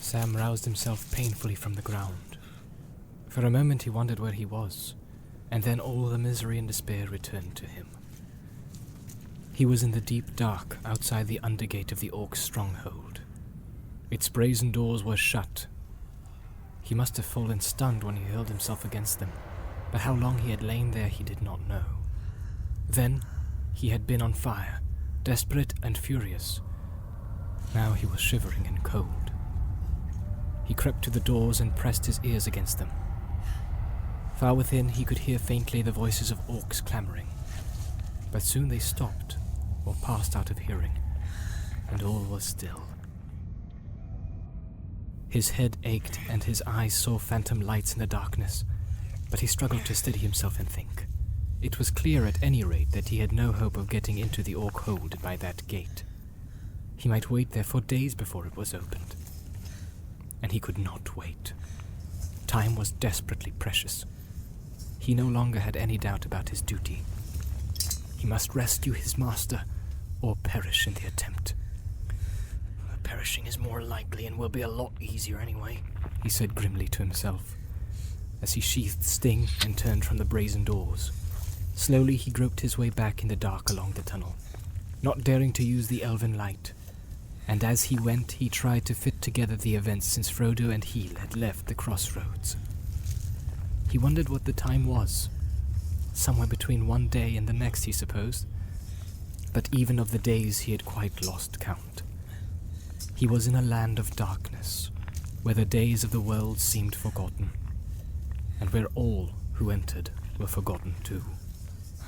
Sam roused himself painfully from the ground. For a moment he wondered where he was, and then all the misery and despair returned to him. He was in the deep dark outside the undergate of the Orcs' stronghold. Its brazen doors were shut. He must have fallen stunned when he hurled himself against them, but how long he had lain there he did not know. Then he had been on fire, desperate and furious. Now he was shivering and cold. He crept to the doors and pressed his ears against them. Far within he could hear faintly the voices of Orcs clamoring, but soon they stopped or passed out of hearing, and all was still. His head ached and his eyes saw phantom lights in the darkness, but he struggled to steady himself and think. It was clear at any rate that he had no hope of getting into the Orc hold by that gate. He might wait there for days before it was opened. And he could not wait. Time was desperately precious. He no longer had any doubt about his duty. He must rescue his master, or perish in the attempt. Perishing is more likely and will be a lot easier anyway, he said grimly to himself, as he sheathed Sting and turned from the brazen doors. Slowly he groped his way back in the dark along the tunnel, not daring to use the elven light, and as he went he tried to fit together the events since Frodo and Heel had left the crossroads. He wondered what the time was. Somewhere between one day and the next, he supposed, but even of the days he had quite lost count. He was in a land of darkness, where the days of the world seemed forgotten, and where all who entered were forgotten too.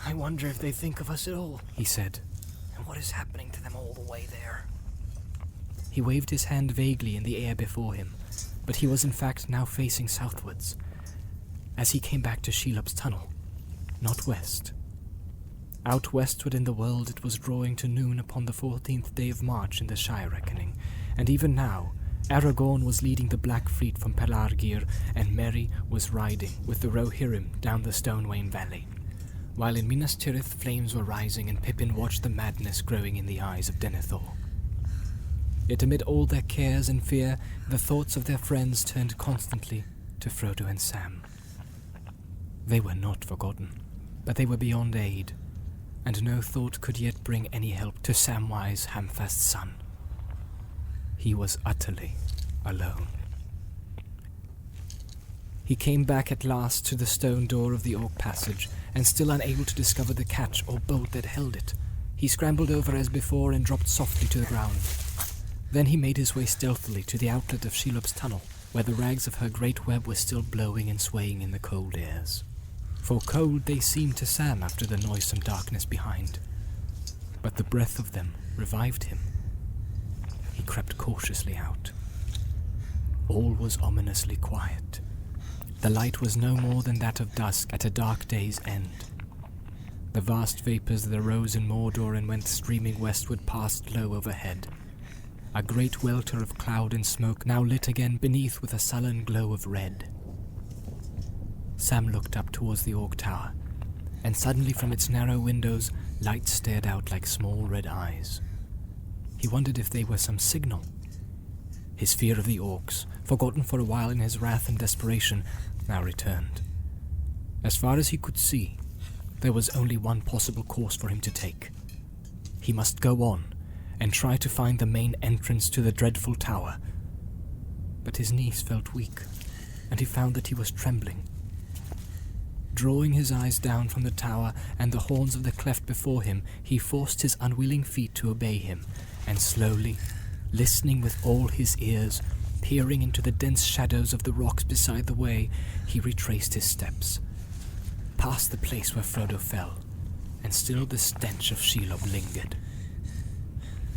I wonder if they think of us at all, he said. And what is happening to them all the way there? He waved his hand vaguely in the air before him, but he was in fact now facing southwards, as he came back to Shelob's tunnel, not west. Out westward in the world it was drawing to noon upon the 14th day of March in the Shire reckoning, and even now Aragorn was leading the Black Fleet from Pelargir, and Merry was riding with the Rohirrim down the Stonewain Valley, while in Minas Tirith flames were rising and Pippin watched the madness growing in the eyes of Denethor. Yet amid all their cares and fear, the thoughts of their friends turned constantly to Frodo and Sam. They were not forgotten, but they were beyond aid, and no thought could yet bring any help to Samwise Hamfast's son. He was utterly alone. He came back at last to the stone door of the Orc passage, and still unable to discover the catch or bolt that held it, he scrambled over as before and dropped softly to the ground. Then he made his way stealthily to the outlet of Shelob's tunnel, where the rags of her great web were still blowing and swaying in the cold airs. For cold they seemed to Sam after the noisome darkness behind, but the breath of them revived him. He crept cautiously out. All was ominously quiet. The light was no more than that of dusk at a dark day's end. The vast vapours that arose in Mordor and went streaming westward passed low overhead. A great welter of cloud and smoke now lit again beneath with a sullen glow of red. Sam looked up towards the Orc Tower, and suddenly from its narrow windows light stared out like small red eyes. He wondered if they were some signal. His fear of the Orcs, forgotten for a while in his wrath and desperation, now returned. As far as he could see, there was only one possible course for him to take. He must go on and try to find the main entrance to the dreadful tower. But his knees felt weak, and he found that he was trembling. Drawing his eyes down from the tower and the horns of the cleft before him, he forced his unwilling feet to obey him, and slowly, listening with all his ears, peering into the dense shadows of the rocks beside the way, he retraced his steps, past the place where Frodo fell, and still the stench of Shelob lingered.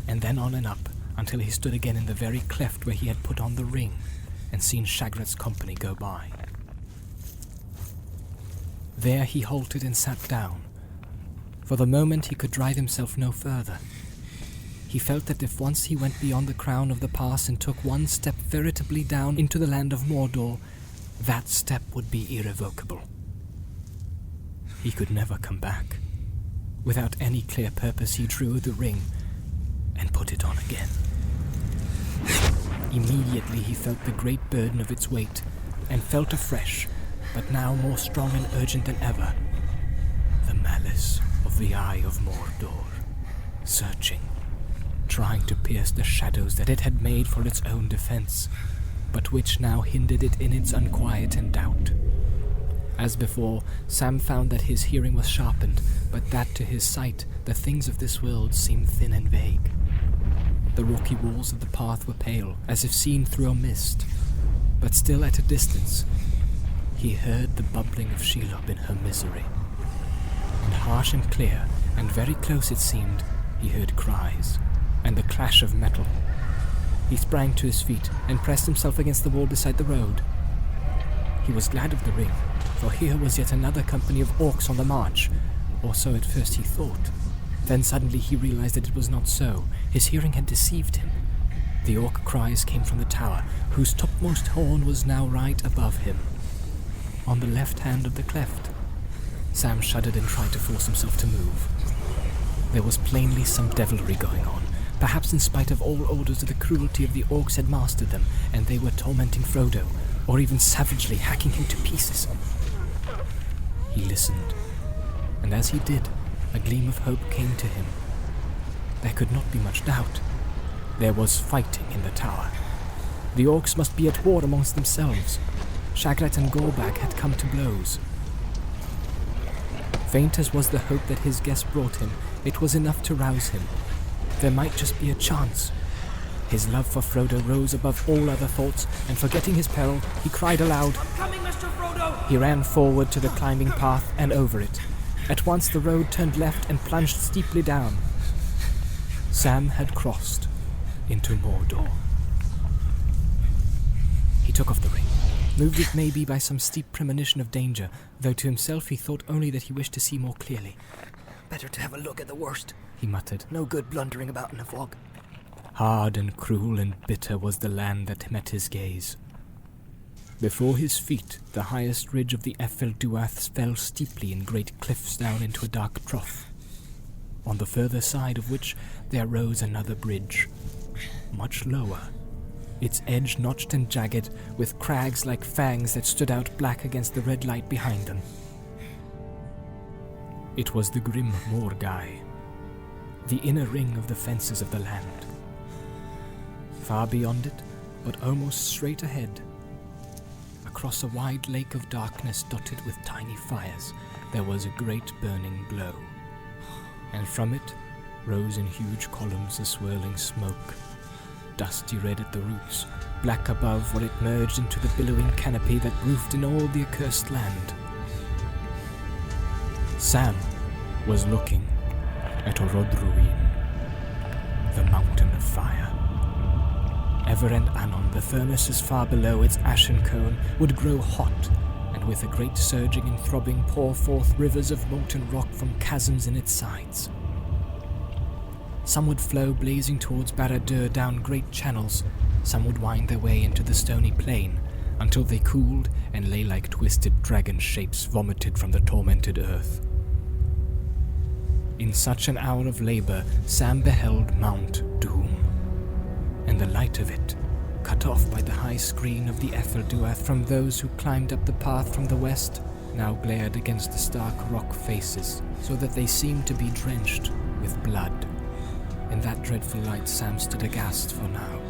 And then on and up, until he stood again in the very cleft where he had put on the ring, and seen Shagrat's company go by. There he halted and sat down. For the moment he could drive himself no further. He felt that if once he went beyond the crown of the pass and took one step veritably down into the land of Mordor, that step would be irrevocable. He could never come back. Without any clear purpose he drew the ring and put it on again. Immediately he felt the great burden of its weight, and felt afresh, but now more strong and urgent than ever, the malice of the Eye of Mordor, searching, trying to pierce the shadows that it had made for its own defense, but which now hindered it in its unquiet and doubt. As before, Sam found that his hearing was sharpened, but that to his sight the things of this world seemed thin and vague. The rocky walls of the path were pale, as if seen through a mist, but still at a distance he heard the bubbling of Shelob in her misery. And harsh and clear, and very close it seemed, he heard cries, and the clash of metal. He sprang to his feet, and pressed himself against the wall beside the road. He was glad of the ring, for here was yet another company of orcs on the march, or so at first he thought. Then suddenly he realized that it was not so. His hearing had deceived him. The orc cries came from the tower, whose topmost horn was now right above him, on the left hand of the cleft. Sam shuddered and tried to force himself to move. There was plainly some devilry going on. Perhaps in spite of all orders, the cruelty of the orcs had mastered them, and they were tormenting Frodo, or even savagely hacking him to pieces. He listened, and as he did, a gleam of hope came to him. There could not be much doubt. There was fighting in the tower. The orcs must be at war amongst themselves. Shagrat and Gorbag had come to blows. Faint as was the hope that his guest brought him, it was enough to rouse him. There might just be a chance. His love for Frodo rose above all other thoughts, and forgetting his peril, he cried aloud. "I'm coming, Mr. Frodo!" He ran forward to the climbing path and over it. At once the road turned left and plunged steeply down. Sam had crossed into Mordor. He took off the ring, moved it maybe by some steep premonition of danger, though to himself he thought only that he wished to see more clearly. Better to have a look at the worst, he muttered. No good blundering about in a fog. Hard and cruel and bitter was the land that met his gaze. Before his feet, the highest ridge of the Efelduaths fell steeply in great cliffs down into a dark trough, on the further side of which there rose another bridge, much lower, its edge notched and jagged, with crags like fangs that stood out black against the red light behind them. It was the grim Morgai, the inner ring of the fences of the land. Far beyond it, but almost straight ahead, across a wide lake of darkness dotted with tiny fires, there was a great burning glow, and from it rose in huge columns the swirling smoke, dusty red at the roots, black above where it merged into the billowing canopy that roofed in all the accursed land. Sam was looking at Orodruin, the mountain of fire. Ever and anon, the furnaces far below its ashen cone would grow hot, and with a great surging and throbbing pour forth rivers of molten rock from chasms in its sides. Some would flow blazing towards Barad-dûr down great channels, some would wind their way into the stony plain, until they cooled and lay like twisted dragon shapes vomited from the tormented earth. In such an hour of labor, Sam beheld Mount Doom, and the light of it, cut off by the high screen of the Efelduath from those who climbed up the path from the west, now glared against the stark rock faces, so that they seemed to be drenched with blood. In that dreadful light Sam stood aghast for now.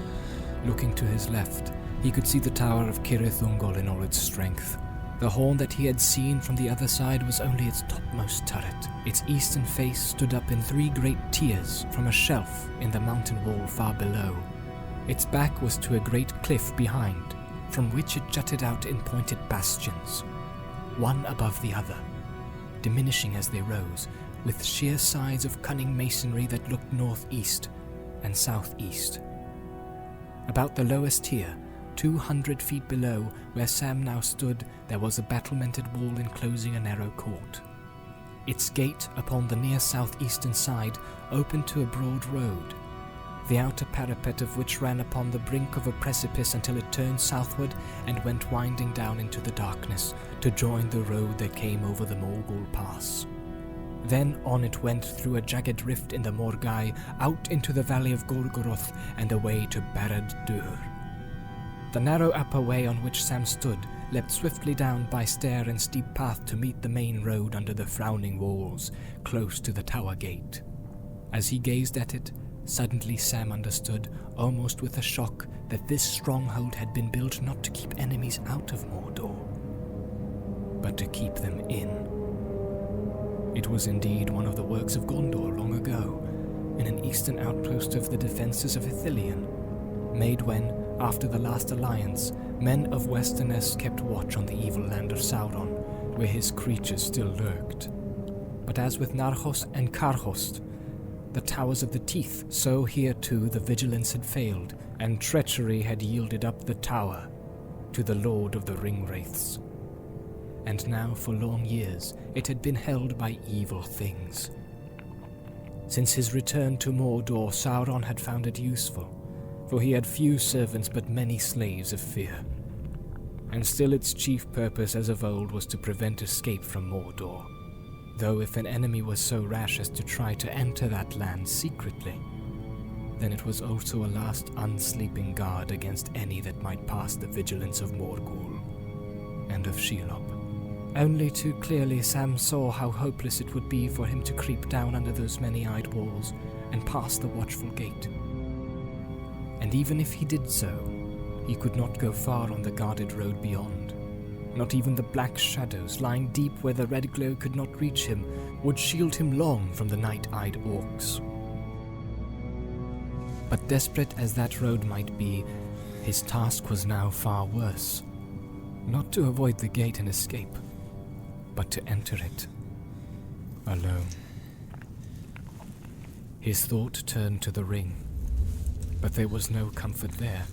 Looking to his left, he could see the tower of Cirith Ungol in all its strength. The horn that he had seen from the other side was only its topmost turret. Its eastern face stood up in 3 great tiers from a shelf in the mountain wall far below. Its back was to a great cliff behind, from which it jutted out in pointed bastions, one above the other, diminishing as they rose, with sheer sides of cunning masonry that looked northeast and southeast. About the lowest tier, 200 feet below where Sam now stood, there was a battlemented wall enclosing a narrow court. Its gate upon the near southeastern side opened to a broad road, the outer parapet of which ran upon the brink of a precipice until it turned southward and went winding down into the darkness to join the road that came over the Morgul Pass. Then on it went through a jagged rift in the Morgai, out into the valley of Gorgoroth and away to Barad-dûr. The narrow upper way on which Sam stood leapt swiftly down by stair and steep path to meet the main road under the frowning walls, close to the tower gate. As he gazed at it, suddenly Sam understood, almost with a shock, that this stronghold had been built not to keep enemies out of Mordor, but to keep them in. It was indeed one of the works of Gondor long ago, in an eastern outpost of the defences of Ithilien, made when, after the last alliance, men of Westerness kept watch on the evil land of Sauron, where his creatures still lurked. But as with Nargos and Karhost, the Towers of the Teeth, so here too the vigilance had failed, and treachery had yielded up the tower to the Lord of the Ringwraiths. And now for long years it had been held by evil things. Since his return to Mordor, Sauron had found it useful, for he had few servants but many slaves of fear. And still its chief purpose as of old was to prevent escape from Mordor, though if an enemy was so rash as to try to enter that land secretly, then it was also a last unsleeping guard against any that might pass the vigilance of Morgul and of Shelob. Only too clearly Sam saw how hopeless it would be for him to creep down under those many-eyed walls and pass the watchful gate. And even if he did so, he could not go far on the guarded road beyond. Not even the black shadows lying deep where the red glow could not reach him would shield him long from the night-eyed orcs. But desperate as that road might be, his task was now far worse. Not to avoid the gate and escape, but to enter it alone. His thought turned to the ring, but there was no comfort there,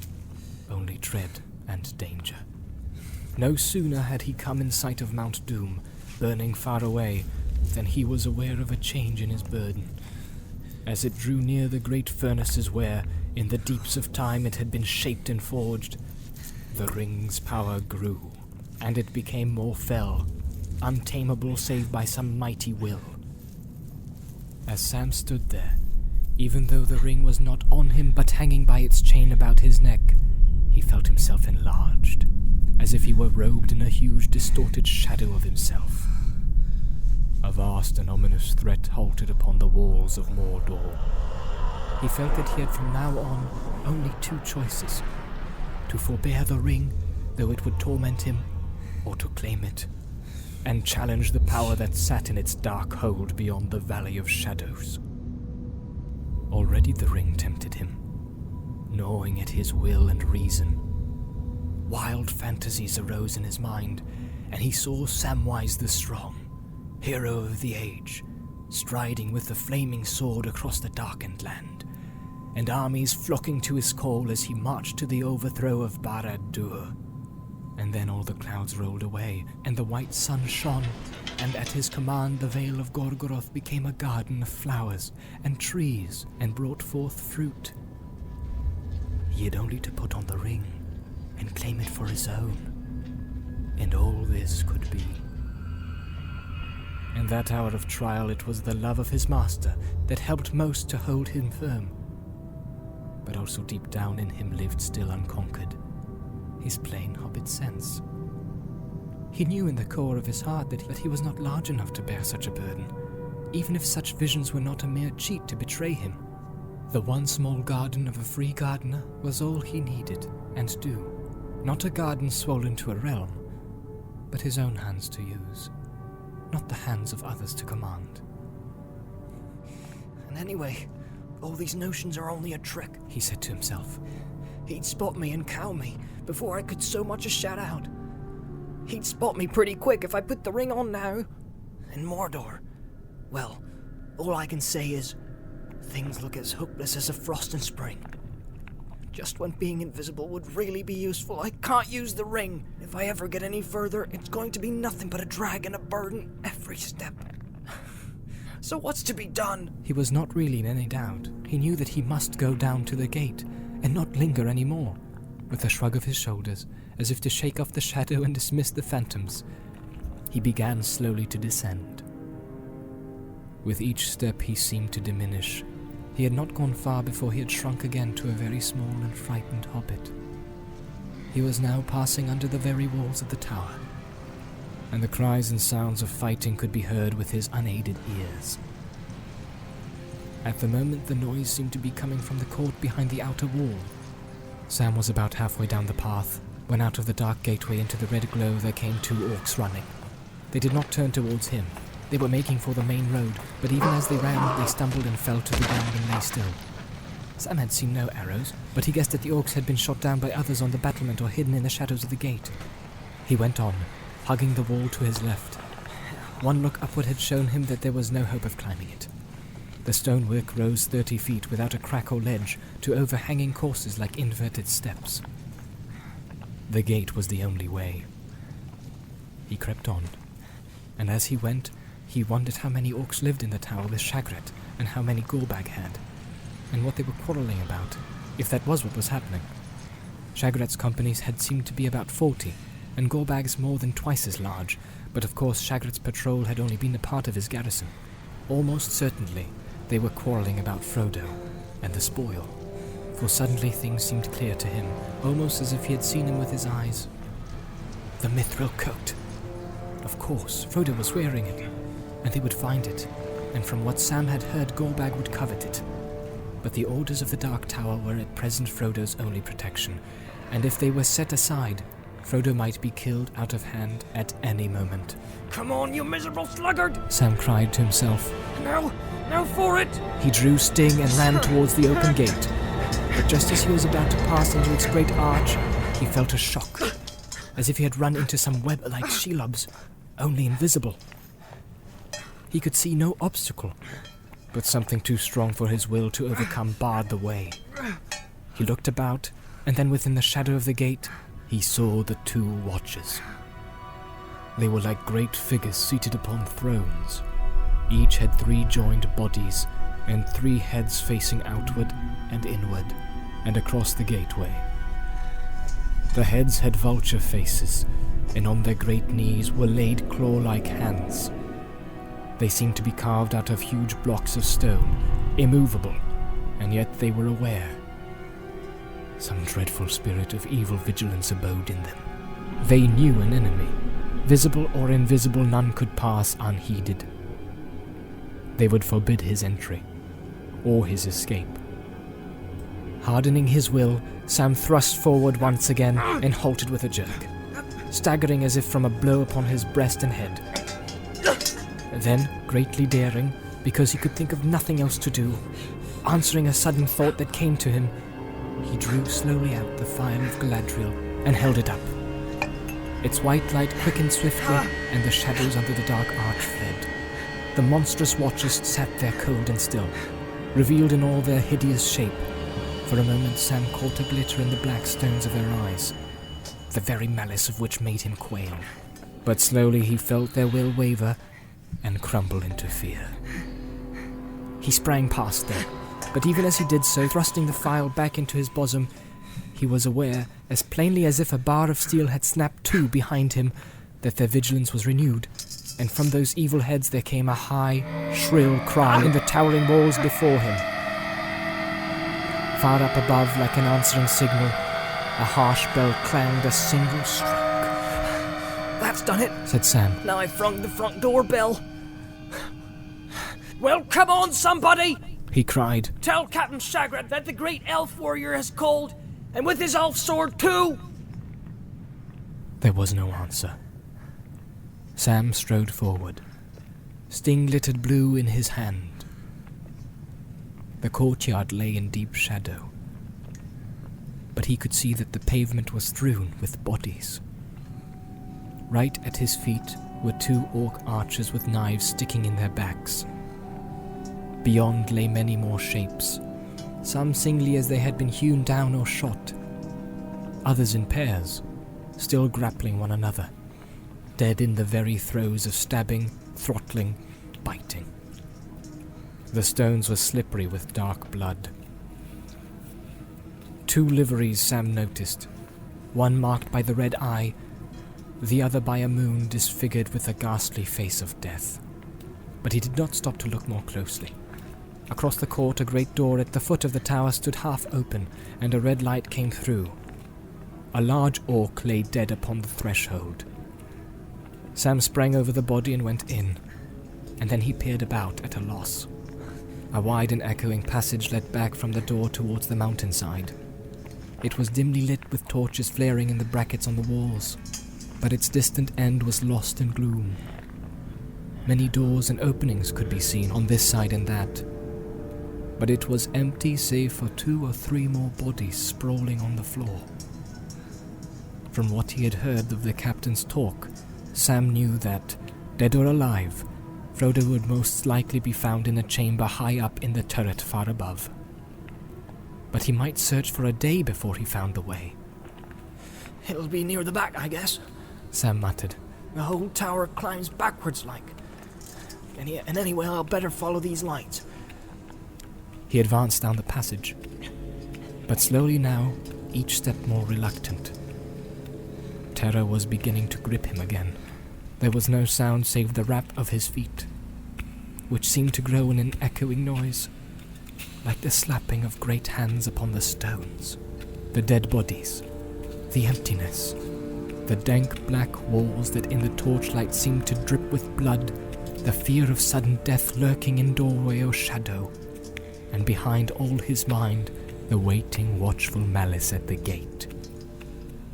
only dread and danger. No sooner had he come in sight of Mount Doom, burning far away, than he was aware of a change in his burden. As it drew near the great furnaces where, in the deeps of time, it had been shaped and forged, the ring's power grew, and it became more fell, untamable save by some mighty will. As Sam stood there, even though the ring was not on him but hanging by its chain about his neck, he felt himself enlarged, as if he were robed in a huge distorted shadow of himself. A vast and ominous threat halted upon the walls of Mordor. He felt that he had from now on only two choices: to forbear the ring, though it would torment him, or to claim it, and challenge the power that sat in its dark hold beyond the Valley of Shadows. Already the ring tempted him, gnawing at his will and reason. Wild fantasies arose in his mind, and he saw Samwise the Strong, hero of the age, striding with the flaming sword across the darkened land, and armies flocking to his call as he marched to the overthrow of Barad-dûr. And then all the clouds rolled away, and the white sun shone, and at his command the Vale of Gorgoroth became a garden of flowers and trees, and brought forth fruit. He had only to put on the ring, and claim it for his own, and all this could be. In that hour of trial it was the love of his master that helped most to hold him firm. But also deep down in him lived still unconquered his plain hobbit sense. He knew in the core of his heart that he was not large enough to bear such a burden, even if such visions were not a mere cheat to betray him. The one small garden of a free gardener was all he needed and do. Not a garden swollen to a realm, but his own hands to use, not the hands of others to command. And anyway, all these notions are only a trick, he said to himself. He'd spot me and cow me before I could so much as shout out. He'd spot me pretty quick if I put the ring on now. And Mordor, well, all I can say is, things look as hopeless as a frost in spring. Just when being invisible would really be useful, I can't use the ring. If I ever get any further, it's going to be nothing but a drag and a burden every step. So what's to be done? He was not really in any doubt. He knew that he must go down to the gate, and not linger any more. With a shrug of his shoulders, as if to shake off the shadow and dismiss the phantoms, he began slowly to descend. With each step he seemed to diminish. He had not gone far before he had shrunk again to a very small and frightened hobbit. He was now passing under the very walls of the tower, and the cries and sounds of fighting could be heard with his unaided ears. At the moment, the noise seemed to be coming from the court behind the outer wall. Sam was about halfway down the path when out of the dark gateway into the red glow there came 2 orcs running. They did not turn towards him. They were making for the main road, but even as they ran, they stumbled and fell to the ground and lay still. Sam had seen no arrows, but he guessed that the orcs had been shot down by others on the battlement or hidden in the shadows of the gate. He went on, hugging the wall to his left. One look upward had shown him that there was no hope of climbing it. The stonework rose 30 feet without a crack or ledge to overhanging courses like inverted steps. The gate was the only way. He crept on, and as he went, he wondered how many orcs lived in the tower with Shagrat, and how many Gorbag had, and what they were quarrelling about, if that was what was happening. Shagrat's companies had seemed to be about 40, and Gorbag's more than twice as large, but of course Shagrat's patrol had only been a part of his garrison. Almost certainly, they were quarrelling about Frodo and the spoil, for suddenly things seemed clear to him, almost as if he had seen him with his eyes. The mithril coat. Of course, Frodo was wearing it, and they would find it, and from what Sam had heard, Gorbag would covet it. But the orders of the Dark Tower were at present Frodo's only protection, and if they were set aside, Frodo might be killed out of hand at any moment. Come on, you miserable sluggard! Sam cried to himself. Now for it! He drew Sting and ran towards the open gate, but just as he was about to pass into its great arch, he felt a shock, as if he had run into some web like Shelobs, only invisible. He could see no obstacle, but something too strong for his will to overcome barred the way. He looked about, and then within the shadow of the gate, he saw the 2 watchers. They were like great figures seated upon thrones. Each had 3 joined bodies, and 3 heads facing outward and inward, and across the gateway. The heads had vulture faces, and on their great knees were laid claw-like hands. They seemed to be carved out of huge blocks of stone, immovable, and yet they were aware. Some dreadful spirit of evil vigilance abode in them. They knew an enemy. Visible or invisible, none could pass unheeded. They would forbid his entry, or his escape. Hardening his will, Sam thrust forward once again and halted with a jerk, staggering as if from a blow upon his breast and head. Then, greatly daring, because he could think of nothing else to do, answering a sudden thought that came to him, he drew slowly out the phial of Galadriel and held it up. Its white light quickened swiftly, and the shadows under the dark arch fled. The monstrous watchers sat there cold and still, revealed in all their hideous shape. For a moment Sam caught a glitter in the black stones of their eyes, the very malice of which made him quail. But slowly he felt their will waver and crumble into fear. He sprang past them, but even as he did so, thrusting the phial back into his bosom, he was aware, as plainly as if a bar of steel had snapped to behind him, that their vigilance was renewed, and from those evil heads there came a high, shrill cry in the towering walls before him. Far up above, like an answering signal, a harsh bell clanged a single stroke. That's done it, said Sam. Now I've rung the front door bell. Well, come on, somebody! He cried. Tell Captain Shagrat that the great elf warrior has called, and with his elf sword too! There was no answer. Sam strode forward, Sting glittered blue in his hand. The courtyard lay in deep shadow, but he could see that the pavement was strewn with bodies. Right at his feet were 2 orc archers with knives sticking in their backs. Beyond lay many more shapes, some singly as they had been hewn down or shot, others in pairs, still grappling one another, dead in the very throes of stabbing, throttling, biting. The stones were slippery with dark blood. 2 liveries Sam noticed, one marked by the red eye, the other by a moon disfigured with the ghastly face of death. But he did not stop to look more closely. Across the court, a great door at the foot of the tower stood half open, and a red light came through. A large orc lay dead upon the threshold. Sam sprang over the body and went in, and then he peered about at a loss. A wide and echoing passage led back from the door towards the mountainside. It was dimly lit with torches flaring in the brackets on the walls, but its distant end was lost in gloom. Many doors and openings could be seen on this side and that, but it was empty save for 2 or 3 more bodies sprawling on the floor. From what he had heard of the captain's talk, Sam knew that, dead or alive, Frodo would most likely be found in a chamber high up in the turret far above. But he might search for a day before he found the way. It'll be near the back, I guess, Sam muttered. The whole tower climbs backwards like. And anyway, I'll better follow these lights. He advanced down the passage, but slowly now, each step more reluctant. Terror was beginning to grip him again. There was no sound save the rap of his feet, which seemed to grow in an echoing noise, like the slapping of great hands upon the stones. The dead bodies, the emptiness, the dank black walls that in the torchlight seemed to drip with blood, the fear of sudden death lurking in doorway or shadow, and behind all his mind, the waiting, watchful malice at the gate.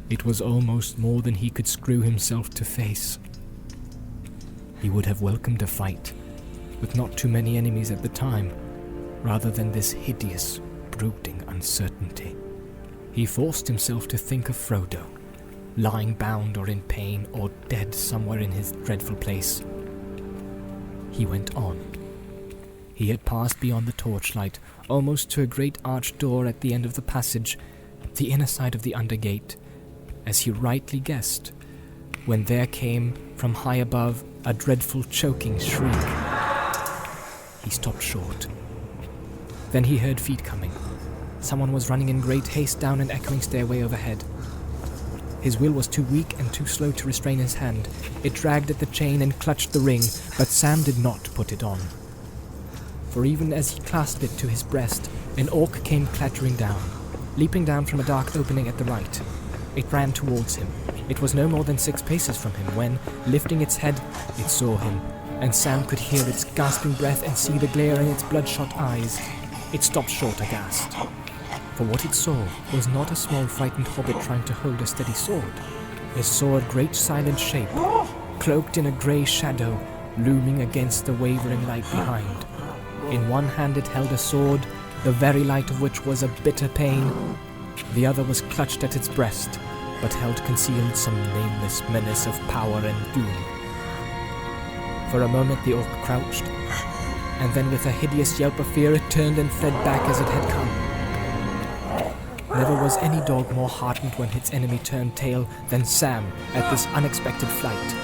It was almost more than he could screw himself to face. He would have welcomed a fight, with not too many enemies at the time, rather than this hideous, brooding uncertainty. He forced himself to think of Frodo, lying bound or in pain or dead somewhere in his dreadful place. He went on. He had passed beyond the torchlight, almost to a great arched door at the end of the passage, the inner side of the undergate, as he rightly guessed, when there came, from high above, a dreadful choking shriek. He stopped short. Then he heard feet coming. Someone was running in great haste down an echoing stairway overhead. His will was too weak and too slow to restrain his hand. It dragged at the chain and clutched the ring, but Sam did not put it on. For even as he clasped it to his breast, an orc came clattering down, leaping down from a dark opening at the right. It ran towards him. It was no more than 6 paces from him when, lifting its head, it saw him, and Sam could hear its gasping breath and see the glare in its bloodshot eyes. It stopped short aghast. For what it saw was not a small frightened hobbit trying to hold a steady sword. It saw a great silent shape, cloaked in a grey shadow, looming against the wavering light behind. In one hand it held a sword, the very light of which was a bitter pain. The other was clutched at its breast, but held concealed some nameless menace of power and doom. For a moment the orc crouched, and then with a hideous yelp of fear it turned and fled back as it had come. Never was any dog more heartened when its enemy turned tail than Sam at this unexpected flight.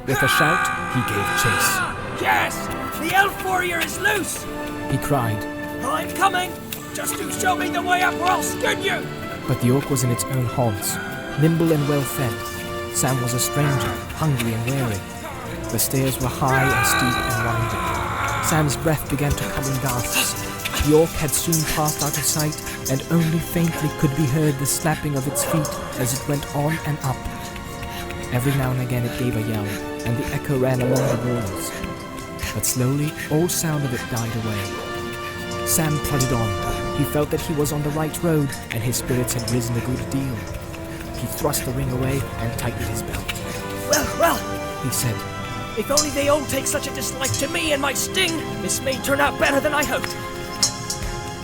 With a shout, he gave chase. Yes! The elf warrior is loose! He cried. I'm coming! Just to show me the way up or I'll skin you! But the orc was in its own haunts, nimble and well fed. Sam was a stranger, hungry and wary. The stairs were high and steep and winding. Sam's breath began to come in gasps. The orc had soon passed out of sight, and only faintly could be heard the slapping of its feet as it went on and up. Every now and again it gave a yell, and the echo ran along the walls. But slowly, all sound of it died away. Sam plodded on. He felt that he was on the right road, and his spirits had risen a good deal. He thrust the ring away and tightened his belt. Well, he said. If only they all take such a dislike to me and my sting, this may turn out better than I hoped.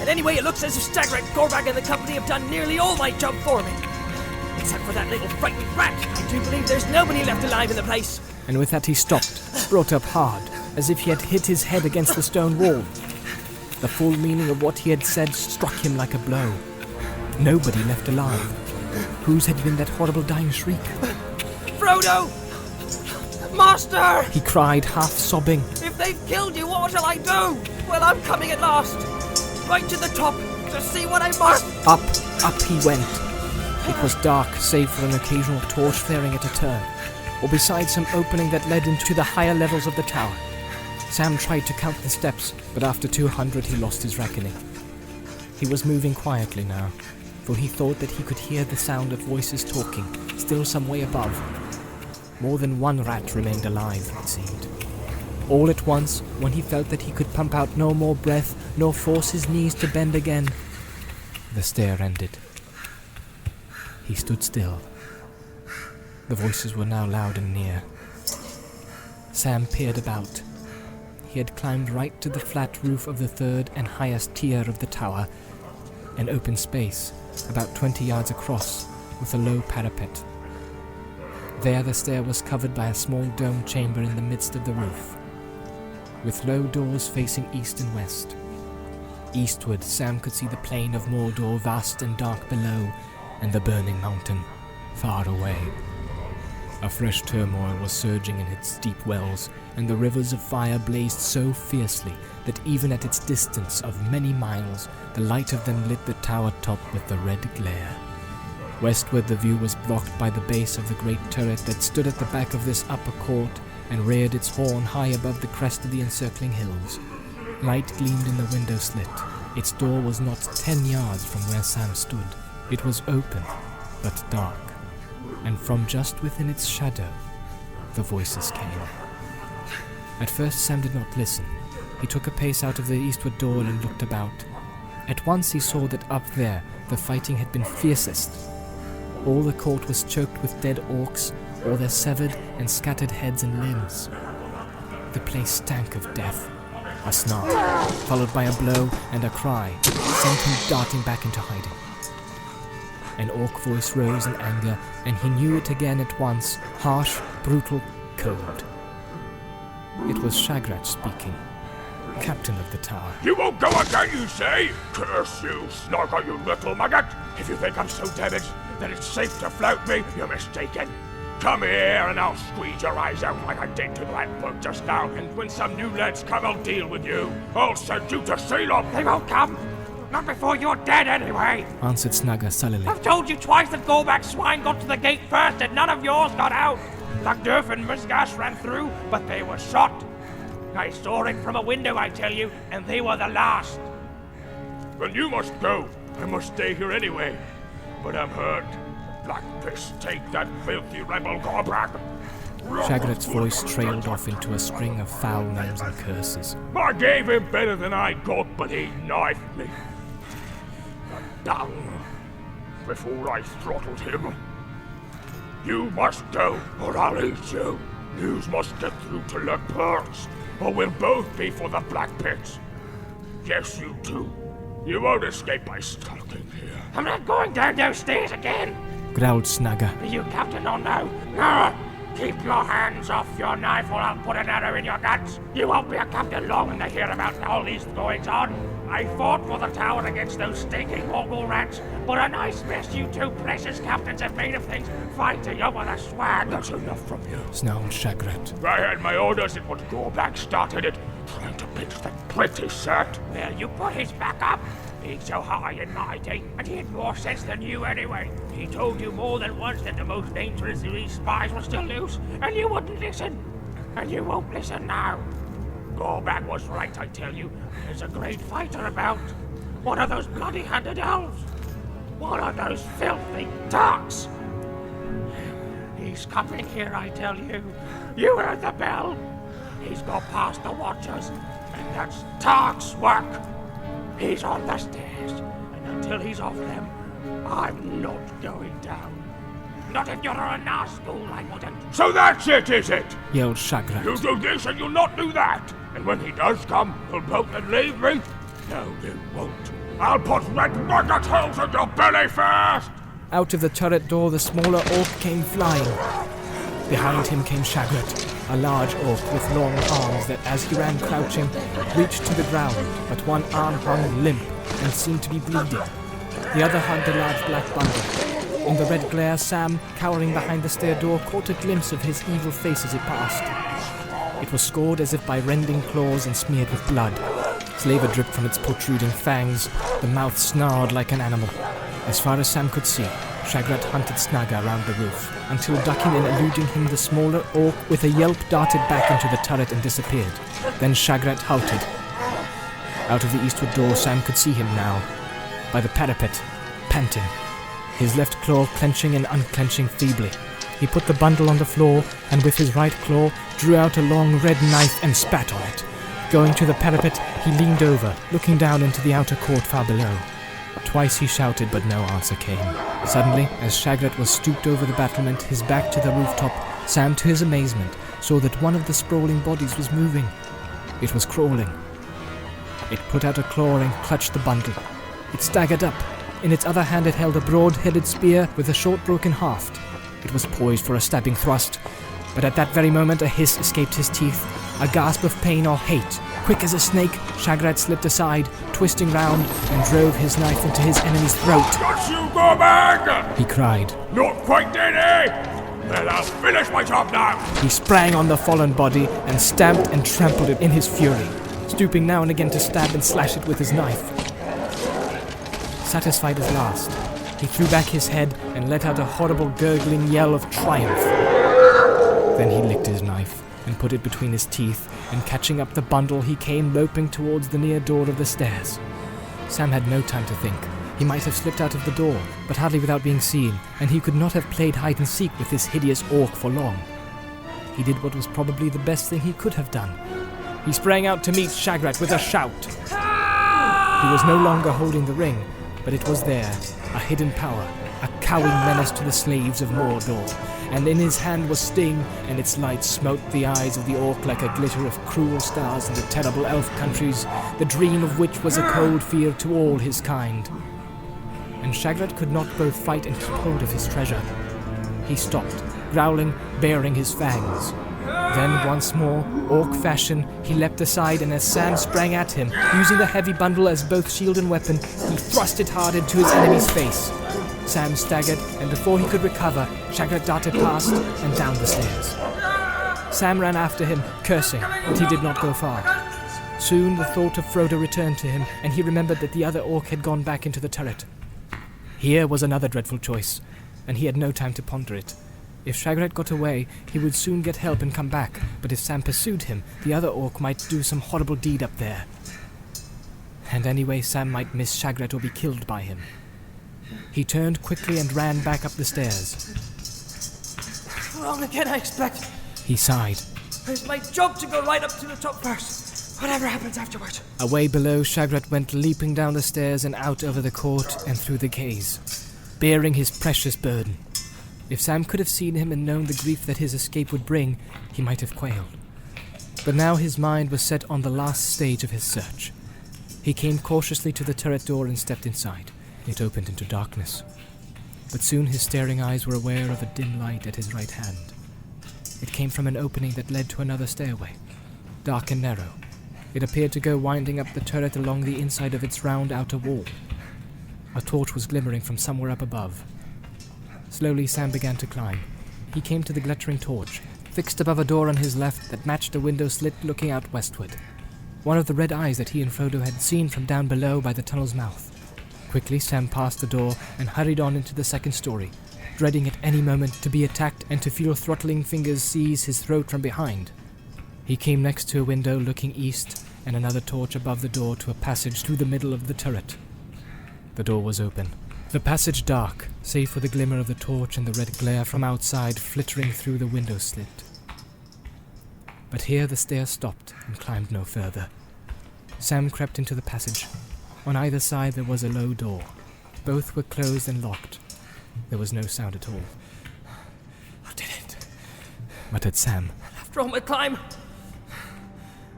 And anyway, it looks as if Stagrat, Gorbag, and the company have done nearly all my job for me. Except for that little frightened rat. I do believe there's nobody left alive in the place. And with that he stopped, brought up hard, as if he had hit his head against the stone wall. The full meaning of what he had said struck him like a blow. Nobody left alive. Whose had been that horrible dying shriek? Frodo! Master! He cried, half sobbing. If they've killed you, what shall I do? Well, I'm coming at last. Right to the top, to see what I must. Up he went. It was dark, save for an occasional torch flaring at a turn, or beside some opening that led into the higher levels of the tower. Sam tried to count the steps, but after 200 he lost his reckoning. He was moving quietly now, for he thought that he could hear the sound of voices talking, still some way above. More than one rat remained alive, it seemed. All at once, when he felt that he could pump out no more breath, nor force his knees to bend again, the stair ended. He stood still. The voices were now loud and near. Sam peered about. He had climbed right to the flat roof of the third and highest tier of the tower, an open space, about 20 yards across, with a low parapet. There the stair was covered by a small domed chamber in the midst of the roof, with low doors facing east and west. Eastward, Sam could see the plain of Mordor vast and dark below, and the burning mountain, far away. A fresh turmoil was surging in its steep wells, and the rivers of fire blazed so fiercely that even at its distance of many miles, the light of them lit the tower top with the red glare. Westward the view was blocked by the base of the great turret that stood at the back of this upper court and reared its horn high above the crest of the encircling hills. Light gleamed in the window slit. Its door was not 10 yards from where Sam stood. It was open, but dark, and from just within its shadow, the voices came. At first Sam did not listen. He took a pace out of the eastward door and looked about. At once he saw that up there the fighting had been fiercest. All the court was choked with dead orcs, all their severed and scattered heads and limbs. The place stank of death. A snarl, followed by a blow and a cry, sent him darting back into hiding. An orc voice rose in anger, and he knew it again at once, harsh, brutal, cold. It was Shagrat speaking, captain of the tower. You won't go again, you say? Curse you, Snorker, you little maggot! If you think I'm so damaged that it's safe to flout me, you're mistaken. Come here and I'll squeeze your eyes out like I did to that book just now, and when some new lads come, I'll deal with you. I'll send you to Salem. They won't come. Not before you're dead, anyway, answered Snugger sullenly. I've told you twice that Golback swine got to the gate first and none of yours got out. Lagdurf and Musgash ran through, but they were shot. I saw it from a window, I tell you, and they were the last. Then you must go. I must stay here anyway. But I'm hurt. Black Piss, take that filthy rebel Golback. Shagrat's voice trailed off into a string of foul names and curses. I gave him better than I got, but he knifed me. Down before I throttled him. You must go, or I'll eat you. You must get through to Lepers, or we'll both be for the Black Pits. Yes, you too. You won't escape by stalking here. I'm not going down those stairs again, growled Snugger. Are you captain or no? No! Keep your hands off your knife or I'll put an arrow in your guts. You won't be a captain long when they hear about all these goings on. I fought for the tower against those stinking Ungol rats, but a nice mess you two precious captains have made of things, fighting over the swag. That's enough from you, snarled Shagrat. I had my orders. It was Golback started it, trying to pitch that pretty set. Well, you put his back up. He's so high and mighty, and he had more sense than you anyway. He told you more than once that the most dangerous of these spies were still loose, and you wouldn't listen. And you won't listen now. Golback was right, I tell you. There's a great fighter about. One of those bloody-handed elves. One of those filthy dogs. He's coming here, I tell you. You heard the bell. He's got past the watchers, and that's Tark's work. He's on the stairs, and until he's off them, I'm not going down. Not if you're a Nazgul, I wouldn't. So that's it, is it? Yelled Shagrat. You do this and you'll not do that. And when he does come, you'll bolt and leave me? No, you won't. I'll put red maggot holes in your belly first! Out of the turret door, the smaller orc came flying. Behind him came Shagrat, a large orc with long arms that, as he ran crouching, reached to the ground, but one arm hung limp and seemed to be bleeding. The other hugged a large black bundle. In the red glare, Sam, cowering behind the stair door, caught a glimpse of his evil face as he passed. It was scored as if by rending claws and smeared with blood. Slaver dripped from its protruding fangs. The mouth snarled like an animal. As far as Sam could see, Shagrat hunted Snugger around the roof, until ducking and eluding him, the smaller orc with a yelp darted back into the turret and disappeared. Then Shagrat halted. Out of the eastward door, Sam could see him now. By the parapet, panting, his left claw clenching and unclenching feebly. He put the bundle on the floor and with his right claw drew out a long red knife and spat on it. Going to the parapet, he leaned over, looking down into the outer court far below. Twice he shouted, but no answer came. Suddenly, as Shagrat was stooped over the battlement, his back to the rooftop, Sam, to his amazement, saw that one of the sprawling bodies was moving. It was crawling. It put out a claw and clutched the bundle. It staggered up. In its other hand it held a broad-headed spear with a short broken haft. It was poised for a stabbing thrust, but at that very moment a hiss escaped his teeth, a gasp of pain or hate. Quick as a snake, Shagrat slipped aside, twisting round, and drove his knife into his enemy's throat. Don't you go back! He cried. Not quite dead, eh? Well, I'll finish my job now. He sprang on the fallen body and stamped and trampled it in his fury, stooping now and again to stab and slash it with his knife. Satisfied at last, he threw back his head and let out a horrible gurgling yell of triumph. Then he licked his knife and put it between his teeth, and catching up the bundle he came loping towards the near door of the stairs. Sam had no time to think. He might have slipped out of the door, but hardly without being seen, and he could not have played hide-and-seek with this hideous orc for long. He did what was probably the best thing he could have done. He sprang out to meet Shagrat with a shout. He was no longer holding the ring, but it was there, a hidden power, a cowing menace to the slaves of Mordor, and in his hand was Sting, and its light smote the eyes of the orc like a glitter of cruel stars in the terrible elf countries, the dream of which was a cold fear to all his kind. And Shagrat could not both fight and keep hold of his treasure. He stopped, growling, baring his fangs. Then once more, orc fashion, he leapt aside, and as Sam sprang at him, using the heavy bundle as both shield and weapon, he thrust it hard into his enemy's face. Sam staggered, and before he could recover, Shagrat darted past and down the stairs. Sam ran after him, cursing, but he did not go far. Soon the thought of Frodo returned to him, and he remembered that the other orc had gone back into the turret. Here was another dreadful choice, and he had no time to ponder it. If Shagrat got away, he would soon get help and come back, but if Sam pursued him, the other orc might do some horrible deed up there. And anyway, Sam might miss Shagrat or be killed by him. He turned quickly and ran back up the stairs. Wrong again, I expect. He sighed. It's my job to go right up to the top first. Whatever happens afterward. Away below, Shagrat went leaping down the stairs and out over the court and through the gaze, bearing his precious burden. If Sam could have seen him and known the grief that his escape would bring, he might have quailed. But now his mind was set on the last stage of his search. He came cautiously to the turret door and stepped inside. It opened into darkness. But soon his staring eyes were aware of a dim light at his right hand. It came from an opening that led to another stairway, dark and narrow. It appeared to go winding up the turret along the inside of its round outer wall. A torch was glimmering from somewhere up above. Slowly Sam began to climb. He came to the glittering torch, fixed above a door on his left that matched a window slit looking out westward. One of the red eyes that he and Frodo had seen from down below by the tunnel's mouth. Quickly Sam passed the door and hurried on into the second story, dreading at any moment to be attacked and to feel throttling fingers seize his throat from behind. He came next to a window looking east and another torch above the door to a passage through the middle of the turret. The door was open. The passage dark, save for the glimmer of the torch and the red glare from outside flittering through the window slit. But here the stairs stopped and climbed no further. Sam crept into the passage. On either side there was a low door. Both were closed and locked. There was no sound at all. I did it. Muttered Sam. After all my climb.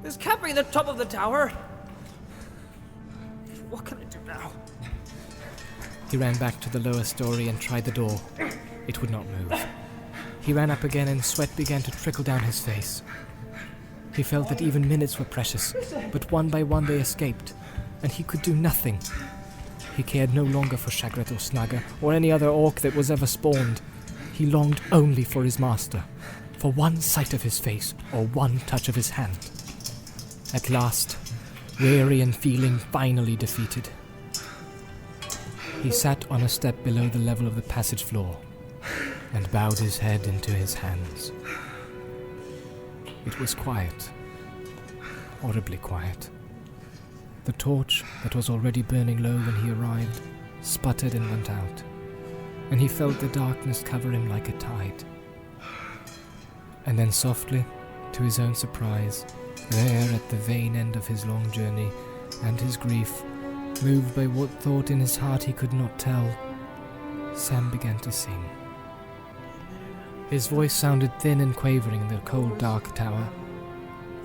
This can't be the top of the tower. What can I do now? He ran back to the lower story and tried the door. It would not move. He ran up again and sweat began to trickle down his face. He felt that even minutes were precious, but one by one they escaped, and he could do nothing. He cared no longer for Shagrat or Snugger or any other orc that was ever spawned. He longed only for his master, for one sight of his face or one touch of his hand. At last, weary and feeling finally defeated, he sat on a step below the level of the passage floor and bowed his head into his hands. It was quiet, horribly quiet. The torch that was already burning low when he arrived sputtered and went out, and he felt the darkness cover him like a tide. And then softly, to his own surprise, there at the vain end of his long journey and his grief, moved by what thought in his heart he could not tell, Sam began to sing. His voice sounded thin and quavering in the cold dark tower,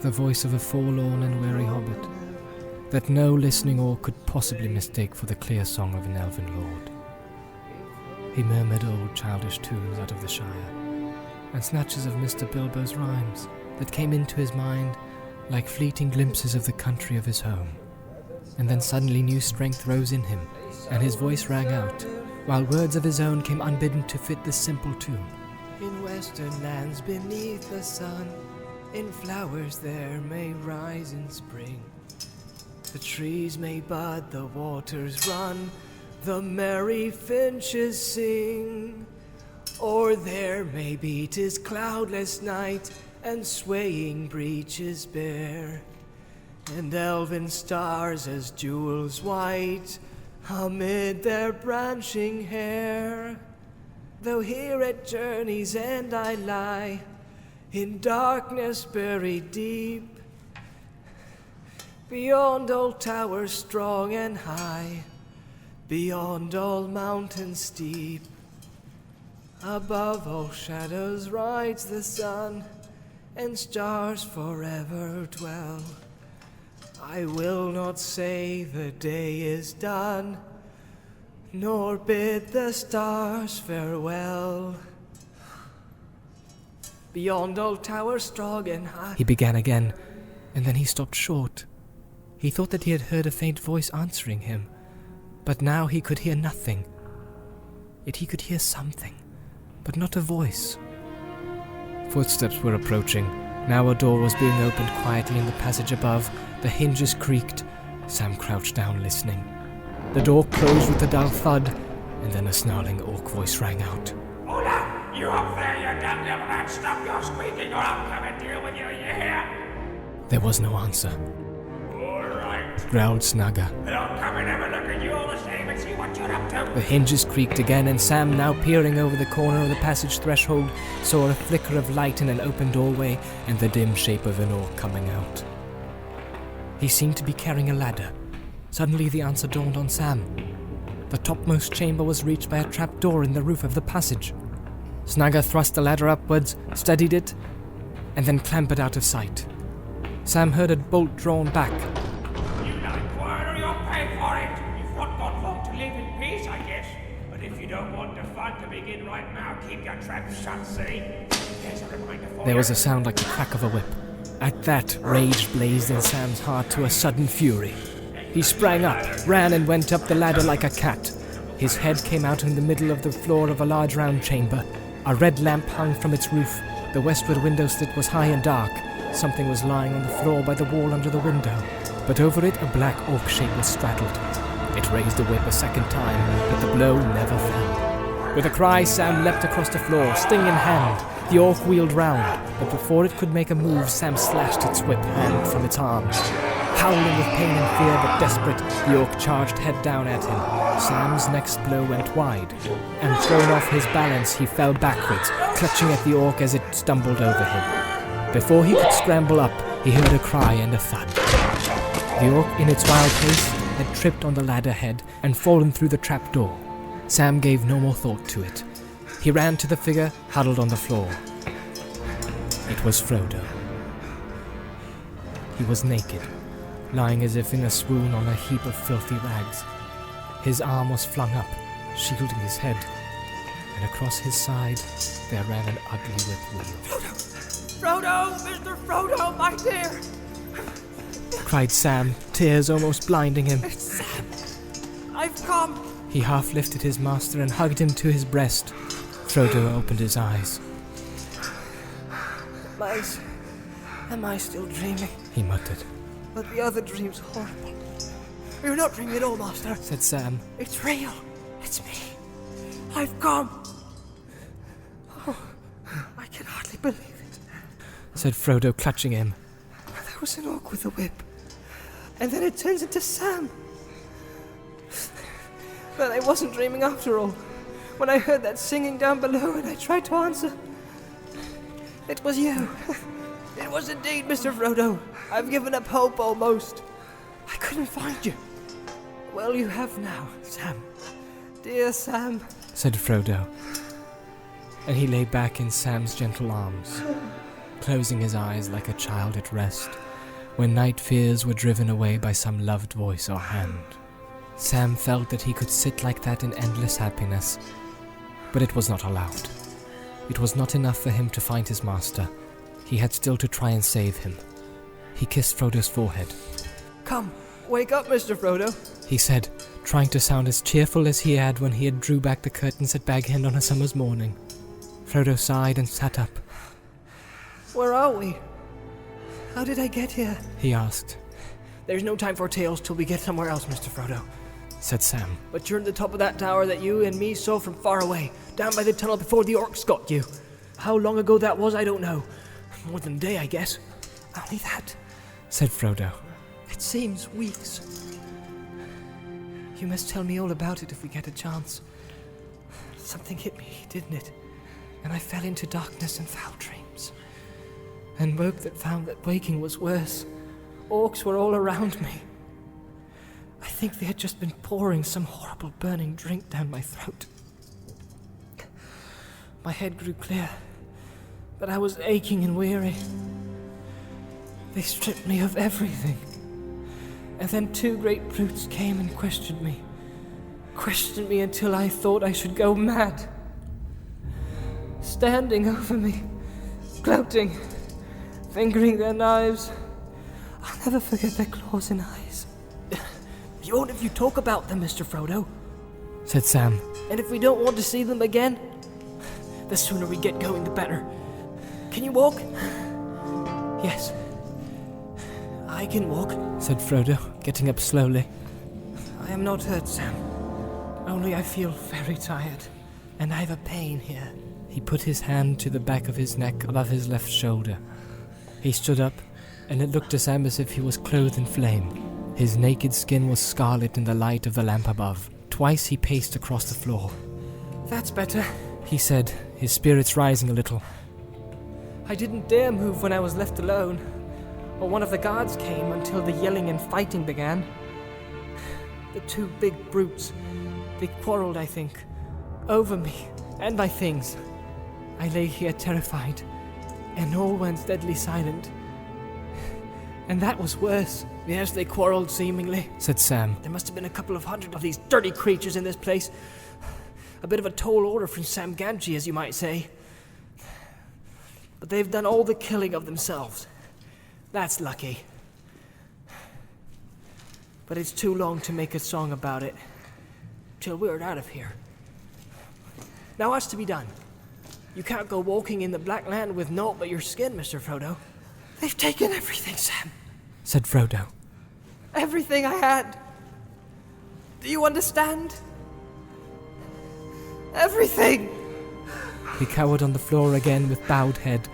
the voice of a forlorn and weary hobbit, that no listening oar could possibly mistake for the clear song of an elven lord. He murmured old childish tunes out of the Shire, and snatches of Mr. Bilbo's rhymes that came into his mind like fleeting glimpses of the country of his home. And then suddenly new strength rose in him, and his voice rang out, while words of his own came unbidden to fit this simple tune. In western lands beneath the sun, in flowers there may rise in spring. The trees may bud, the waters run, the merry finches sing. Or there may be 'tis cloudless night, and swaying breeches bare, and elven stars as jewels white amid their branching hair. Though here at journey's end I lie, in darkness buried deep, beyond all towers strong and high, beyond all mountains steep, above all shadows rides the sun, and stars forever dwell. I will not say the day is done, nor bid the stars farewell. Beyond all towers strong and high. He began again, and then he stopped short. He thought that he had heard a faint voice answering him, but now he could hear nothing. Yet he could hear something, but not a voice. Footsteps were approaching. Now a door was being opened quietly in the passage above. The hinges creaked. Sam crouched down, listening. The door closed with a dull thud, and then a snarling orc voice rang out. Hola! You up there, you damn devil, and stop your squeaking or I'll come and deal with you, you hear? There was no answer. All right. Growled Snugger. But I'll come and have a look at you all the same and see what you're up to. The hinges creaked again, and Sam, now peering over the corner of the passage threshold, saw a flicker of light in an open doorway and the dim shape of an orc coming out. He seemed to be carrying a ladder. Suddenly the answer dawned on Sam. The topmost chamber was reached by a trap door in the roof of the passage. Snugger thrust the ladder upwards, steadied it, and then clambered out of sight. Sam heard a bolt drawn back. You like quiet or you'll pay for it. You've not got long to live in peace, I guess. But if you don't want the fun to begin right now, keep your trap shut, see? Here's a reminder for you. There was a sound like the crack of a whip. At that, rage blazed in Sam's heart to a sudden fury. He sprang up, ran and went up the ladder like a cat. His head came out in the middle of the floor of a large round chamber. A red lamp hung from its roof. The westward window slit was high and dark. Something was lying on the floor by the wall under the window, but over it a black orc shape was straddled. It raised the whip a second time, but the blow never fell. With a cry, Sam leapt across the floor, sting in hand. The orc wheeled round, but before it could make a move, Sam slashed its whip hand from its arm. Howling with pain and fear, but desperate, the orc charged head down at him. Sam's next blow went wide, and thrown off his balance, he fell backwards, clutching at the orc as it stumbled over him. Before he could scramble up, he heard a cry and a thud. The orc, in its wild haste, had tripped on the ladder head and fallen through the trapdoor. Sam gave no more thought to it. He ran to the figure huddled on the floor. It was Frodo. He was naked, lying as if in a swoon on a heap of filthy rags. His arm was flung up, shielding his head, and across his side there ran an ugly whip wheel. Frodo! Mr. Frodo, my dear! Cried Sam, tears almost blinding him. It's Sam! I've come! He half lifted his master and hugged him to his breast. Frodo opened his eyes. Am I still dreaming? He muttered. But the other dream's horrible. You're not dreaming at all, Master. Said Sam. It's real. It's me. I've come. Oh, I can hardly believe it. Said Frodo, clutching him. There was an orc with a whip. And then it turns into Sam. But I wasn't dreaming after all. When I heard that singing down below and I tried to answer, it was you. It was indeed, Mr. Frodo. I've given up hope almost. I couldn't find you. Well, you have now, Sam. Dear Sam, said Frodo. And he lay back in Sam's gentle arms, closing his eyes like a child at rest, when night fears were driven away by some loved voice or hand. Sam felt that he could sit like that in endless happiness, but it was not allowed. It was not enough for him to find his master. He had still to try and save him. He kissed Frodo's forehead. Come, wake up, Mr. Frodo, he said, trying to sound as cheerful as he had when he had drew back the curtains at Bag End on a summer's morning. Frodo sighed and sat up. Where are we? How did I get here? He asked. There's no time for tales till we get somewhere else, Mr. Frodo, said Sam. But you're at the top of that tower that you and me saw from far away, down by the tunnel before the orcs got you. How long ago that was, I don't know. More than a day, I guess. Only that, said Frodo. It seems weeks. You must tell me all about it if we get a chance. Something hit me, didn't it? And I fell into darkness and foul dreams. And woke that found that waking was worse. Orcs were all around me. I think they had just been pouring some horrible burning drink down my throat. My head grew clear, but I was aching and weary. They stripped me of everything. And then two great brutes came and questioned me. Questioned me until I thought I should go mad. Standing over me, gloating, fingering their knives. I'll never forget their claws and eyes. You won't if you talk about them, Mr. Frodo, said Sam. And if we don't want to see them again, the sooner we get going, the better. Can you walk? Yes. I can walk, said Frodo, getting up slowly. I am not hurt, Sam. Only I feel very tired, and I have a pain here. He put his hand to the back of his neck above his left shoulder. He stood up, and it looked to Sam as if he was clothed in flame. His naked skin was scarlet in the light of the lamp above. Twice he paced across the floor. That's better, he said, his spirits rising a little. I didn't dare move when I was left alone, or one of the guards came until the yelling and fighting began. The two big brutes, they quarreled, I think, over me and my things. I lay here terrified, and all went deadly silent. And that was worse. Yes, they quarreled seemingly, said Sam. There must have been a couple of hundred of these dirty creatures in this place. A bit of a tall order from Sam Gamgee, as you might say. But they've done all the killing of themselves. That's lucky. But it's too long to make a song about it. Till we're out of here. Now what's to be done? You can't go walking in the Black Land with naught but your skin, Mr. Frodo. They've taken everything, Sam, said Frodo. Everything I had. Do you understand? Everything! He cowered on the floor again with bowed head,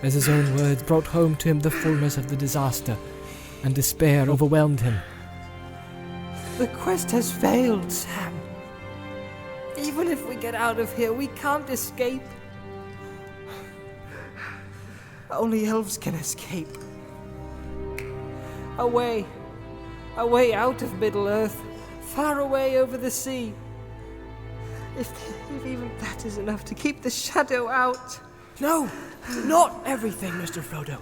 as his own words brought home to him the fullness of the disaster, and despair overwhelmed him. The quest has failed, Sam. Even if we get out of here, we can't escape. Only elves can escape. Away out of Middle-earth, far away over the sea. If even that is enough to keep the shadow out. No, not everything, Mr. Frodo.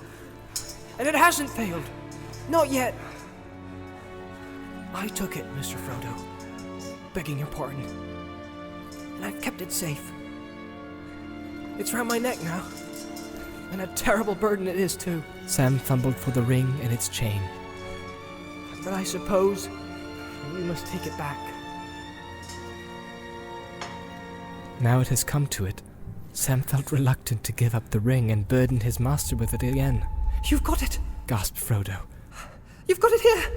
And it hasn't failed. Not yet. I took it, Mr. Frodo. Begging your pardon. And I've kept it safe. It's round my neck now. And a terrible burden it is, too. Sam fumbled for the ring and its chain. But I suppose we must take it back. Now it has come to it. Sam felt reluctant to give up the ring and burden his master with it again. You've got it, gasped Frodo. You've got it here!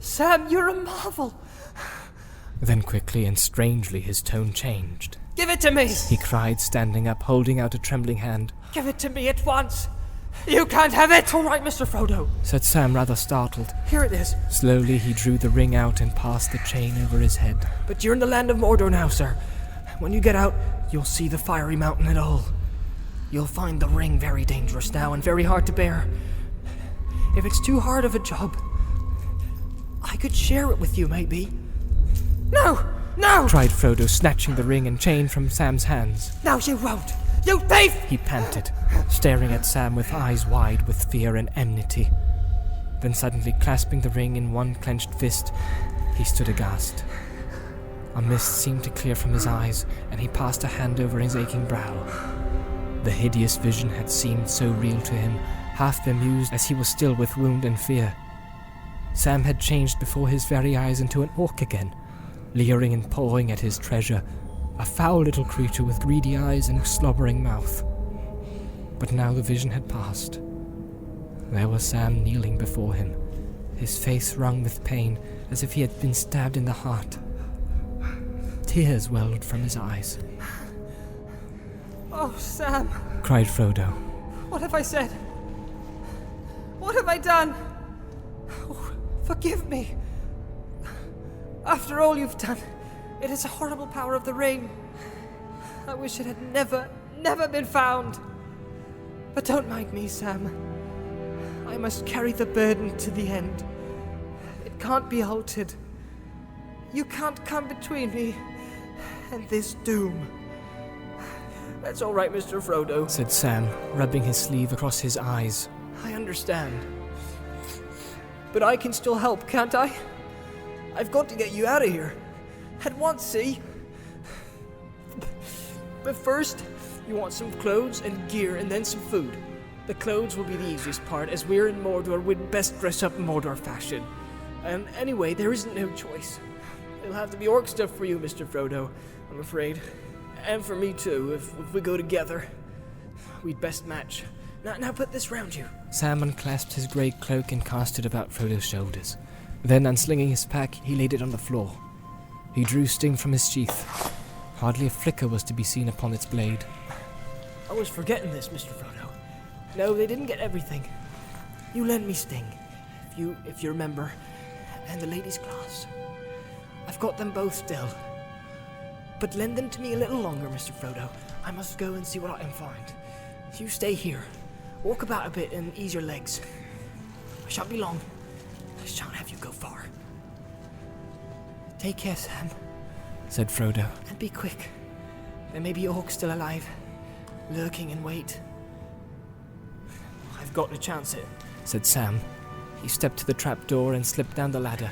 Sam, you're a marvel! Then quickly and strangely his tone changed. Give it to me! He cried, standing up, holding out a trembling hand. Give it to me at once! You can't have it! All right, Mr. Frodo, said Sam, rather startled. here it is. Slowly he drew the ring out and passed the chain over his head. But you're in the land of Mordor now, sir. When you get out, you'll see the fiery mountain at all. You'll find the ring very dangerous now and very hard to bear. If it's too hard of a job, I could share it with you, maybe. No! No! Cried Frodo, snatching the ring and chain from Sam's hands. No, you won't! You thief! He panted, staring at Sam with eyes wide with fear and enmity. Then suddenly clasping the ring in one clenched fist, he stood aghast. A mist seemed to clear from his eyes, and he passed a hand over his aching brow. The hideous vision had seemed so real to him, half bemused as he was still with wound and fear. Sam had changed before his very eyes into an orc again, leering and pawing at his treasure, a foul little creature with greedy eyes and slobbering mouth. But now the vision had passed. There was Sam kneeling before him, his face wrung with pain as if he had been stabbed in the heart. Tears welled from his eyes. Oh, Sam, Cried Frodo. what have I said? What have I done? Oh, forgive me. After all you've done, it is a horrible power of the ring. I wish it had never been found. But don't mind me, Sam. I must carry the burden to the end. It can't be altered. You can't come between me and this doom. That's all right, Mr. Frodo, said Sam, rubbing his sleeve across his eyes. I understand. But I can still help, can't I? I've got to get you out of here. At once, see? But first, you want some clothes and gear and then some food. The clothes will be the easiest part, as we're in Mordor, we'd best dress up Mordor fashion. And anyway, there isn't no choice. It'll have to be orc stuff for you, Mr. Frodo, I'm afraid. And for me too, if we go together. We'd best match. Now put this round you. Sam unclasped his grey cloak and cast it about Frodo's shoulders. Then, unslinging his pack, he laid it on the floor. He drew Sting from his sheath. Hardly a flicker was to be seen upon its blade. I was forgetting this, Mr. Frodo. No, they didn't get everything. You lend me Sting, if you remember, and the lady's glass. I've got them both still. But lend them to me a little longer, Mr. Frodo. I must go and see what I can find. You stay here. Walk about a bit and ease your legs. I shan't be long. I shan't have you go far. Take care, Sam, said Frodo. and be quick. There may be orcs still alive, lurking in wait. I've got to chance it. Said Sam. He stepped to the trapdoor and slipped down the ladder.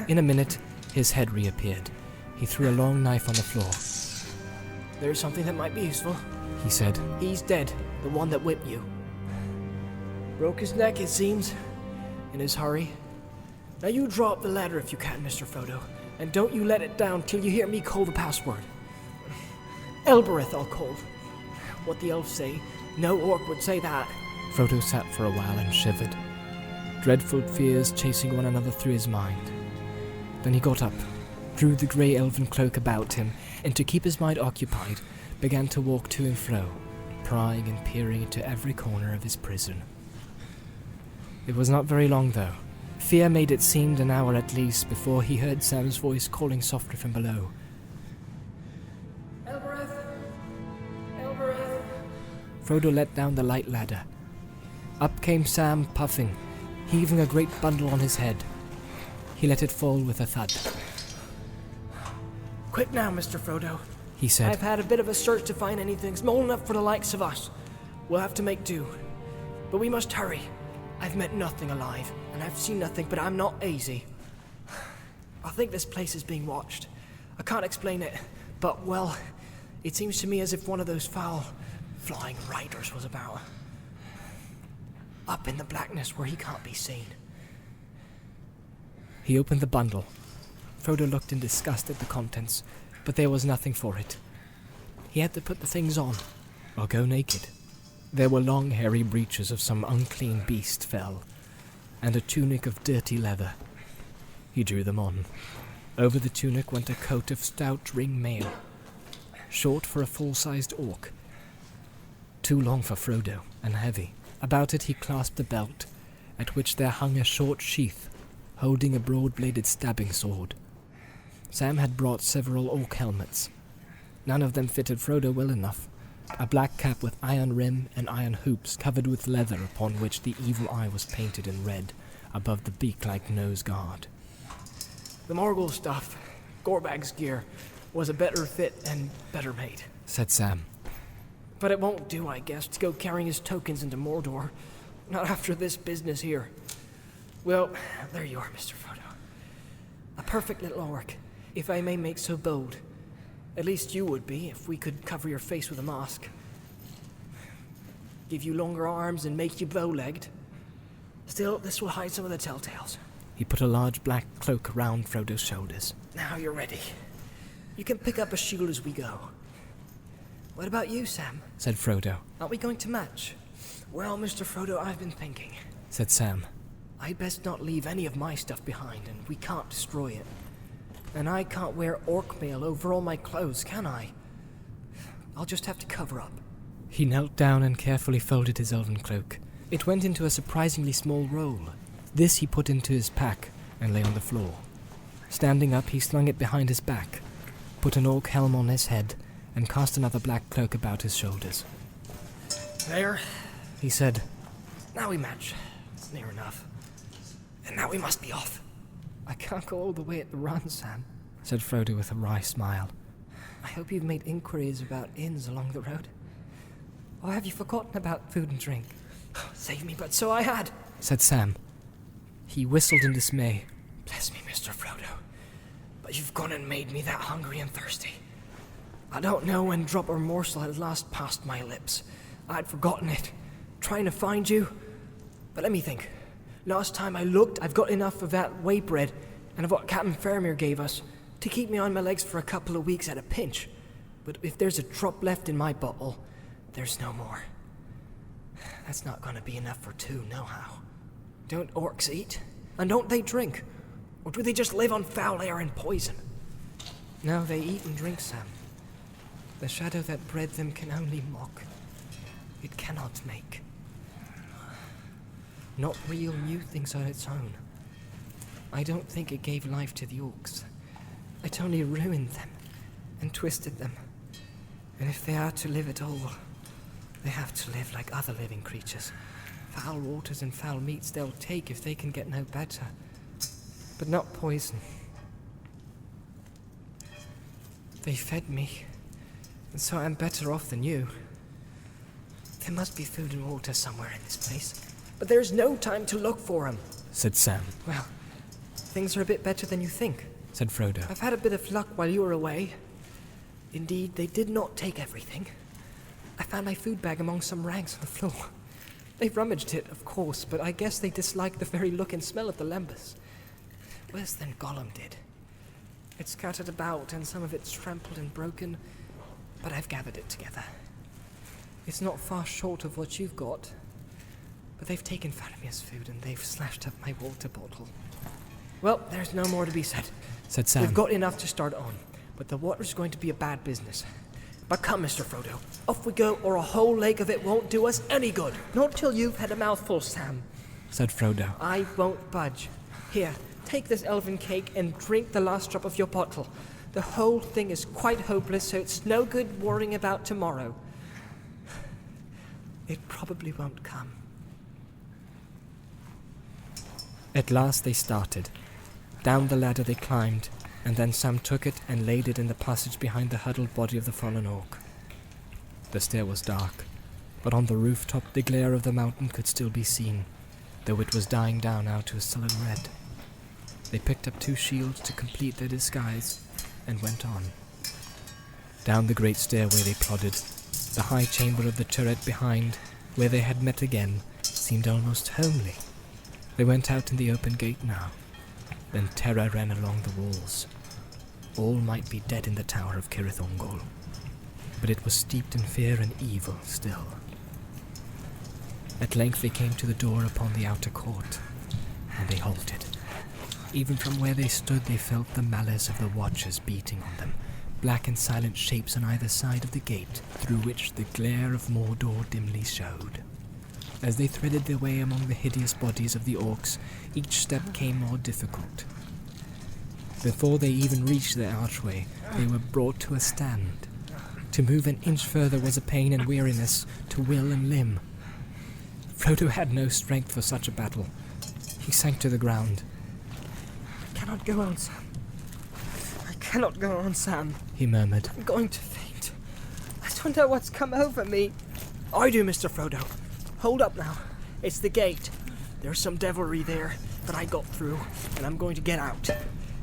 In a minute, his head reappeared. He threw a long knife on the floor. There's something that might be useful. He said. He's dead, the one that whipped you. Broke his neck, it seems, in his hurry. Now you draw up the ladder if you can, Mr. Frodo, and don't you let it down till you hear me call the password. Elbereth, I'll call. What the elves say, no orc would say that. Frodo sat for a while and shivered, dreadful fears chasing one another through his mind. Then he got up, drew the grey elven cloak about him, and to keep his mind occupied, began to walk to and fro, prying and peering into every corner of his prison. It was not very long, though. Fear made it seem an hour at least before he heard Sam's voice calling softly from below. Elbereth! Elbereth! Frodo let down the light ladder. Up came Sam, puffing, heaving a great bundle on his head. He let it fall with a thud. Quick now, Mr. Frodo. He said. I've had a bit of a search to find anything small enough for the likes of us. We'll have to make do. But we must hurry. I've met nothing alive, and I've seen nothing, but I'm not easy. I think this place is being watched. I can't explain it, but, well, it seems to me as if one of those foul, flying riders was about. Up in the blackness where he can't be seen. He opened the bundle. Frodo looked in disgust at the contents, but there was nothing for it. He had to put the things on, or go naked. There were long hairy breeches of some unclean beast fell, and a tunic of dirty leather. He drew them on. Over the tunic went a coat of stout ring mail, short for a full-sized orc, too long for Frodo, and heavy. About it he clasped a belt, at which there hung a short sheath, holding a broad-bladed stabbing sword. Sam had brought several orc helmets. None of them fitted Frodo well enough. A black cap with iron rim and iron hoops covered with leather upon which the evil eye was painted in red, above the beak-like nose guard. The Morgul stuff, Gorbag's gear, was a better fit and better made, said Sam. But it won't do, I guess, to go carrying his tokens into Mordor. Not after this business here. Well, there you are, Mr. Frodo. A perfect little orc, if I may make so bold. At least you would be, if we could cover your face with a mask. Give you longer arms and make you bow-legged. Still, this will hide some of the telltales. He put a large black cloak around Frodo's shoulders. Now you're ready. You can pick up a shield as we go. What about you, Sam? Said Frodo. Aren't we going to match? Well, Mr. Frodo, I've been thinking. Said Sam. I'd best not leave any of my stuff behind, and we can't destroy it. And I can't wear orc mail over all my clothes, can I? I'll just have to cover up. He knelt down and carefully folded his elven cloak. It went into a surprisingly small roll. This he put into his pack and lay on the floor. Standing up, he slung it behind his back, put an orc helm on his head, and cast another black cloak about his shoulders. There, he said. Now we match. It's near enough. And now we must be off. I can't go all the way at the run, Sam, said Frodo with a wry smile. I hope you've made inquiries about inns along the road. Or have you forgotten about food and drink? Save me, but so I had, said Sam. He whistled in dismay. Bless me, Mr. Frodo. But you've gone and made me that hungry and thirsty. I don't know when drop or morsel had last passed my lips. I'd forgotten it, trying to find you. But let me think. Last time I looked, I've got enough of that whey bread and of what Captain Faramir gave us to keep me on my legs for a couple of weeks at a pinch. But if there's a drop left in my bottle, there's no more. That's not gonna be enough for two, nohow. Don't orcs eat? And don't they drink? Or do they just live on foul air and poison? No, they eat and drink, Sam. The shadow that bred them can only mock. It cannot make. Not real new things on its own. I don't think it gave life to the orcs. It only ruined them and twisted them. And if they are to live at all, they have to live like other living creatures. Foul waters and foul meats they'll take if they can get no better. But not poison. They fed me, and so I'm better off than you. There must be food and water somewhere in this place. But there's no time to look for 'em, said Sam. Well, things are a bit better than you think, said Frodo. I've had a bit of luck while you were away. Indeed, they did not take everything. I found my food bag among some rags on the floor. They rummaged it, of course, but I guess they disliked the very look and smell of the lembas. Worse than Gollum did. It's scattered about, and some of it's trampled and broken, but I've gathered it together. It's not far short of what you've got, but they've taken Faramir's food and they've slashed up my water bottle. Well, there's no more to be said, said Sam. We've got enough to start on, but the water's going to be a bad business. But come, Mr. Frodo, off we go, or a whole lake of it won't do us any good. Not till you've had a mouthful, Sam, said Frodo. I won't budge. Here, take this elven cake and drink the last drop of your bottle. The whole thing is quite hopeless, so it's no good worrying about tomorrow. It probably won't come. At last they started. Down the ladder they climbed, and then Sam took it and laid it in the passage behind the huddled body of the fallen orc. The stair was dark, but on the rooftop the glare of the mountain could still be seen, though it was dying down now to a sullen red. They picked up 2 shields to complete their disguise, and went on. Down the great stairway they plodded. The high chamber of the turret behind, where they had met again, seemed almost homely. They went out in the open gate now. Then terror ran along the walls. All might be dead in the tower of Cirith Ungol, but it was steeped in fear and evil still. At length they came to the door upon the outer court, and they halted. Even from where they stood they felt the malice of the watchers beating on them, black and silent shapes on either side of the gate, through which the glare of Mordor dimly showed. As they threaded their way among the hideous bodies of the orcs, each step came more difficult. Before they even reached the archway, they were brought to a stand. To move an inch further was a pain and weariness to will and limb. Frodo had no strength for such a battle. He sank to the ground. I cannot go on, Sam. I cannot go on, Sam. He murmured. I'm going to faint. I don't know what's come over me. I do, Mr. Frodo. Hold up now. It's the gate. There's some devilry there that I got through, and I'm going to get out.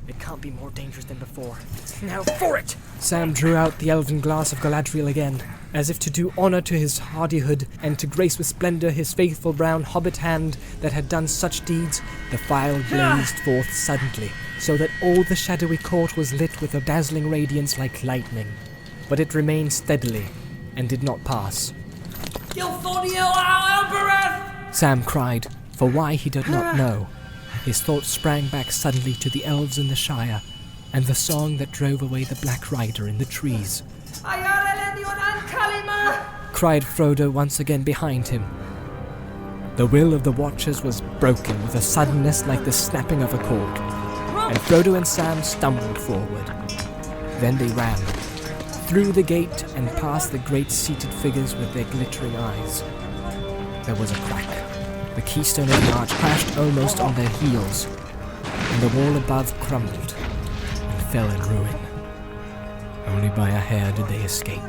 It can't be more dangerous than before. Now for it! Sam drew out the elven glass of Galadriel again, as if to do honour to his hardihood and to grace with splendour his faithful brown hobbit hand that had done such deeds. The phial blazed forth suddenly, so that all the shadowy court was lit with a dazzling radiance like lightning. But it remained steadily, and did not pass. Sam cried, for why he did not know. His thoughts sprang back suddenly to the elves in the Shire, and the song that drove away the Black Rider in the trees. Cried Frodo once again behind him. The will of the Watchers was broken with a suddenness like the snapping of a cord, and Frodo and Sam stumbled forward. Then they ran, through the gate and past the great seated figures with their glittering eyes. There was a crack. The keystone of the arch crashed almost on their heels, and the wall above crumbled and fell in ruin. Only by a hair did they escape.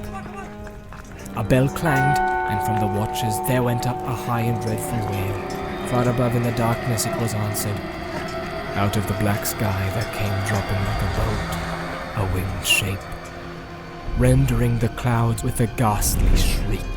A bell clanged, and from the Watchers there went up a high and dreadful wail. Far above in the darkness it was answered. Out of the black sky there came dropping like a bolt, a winged shape, rendering the clouds with a ghastly shriek.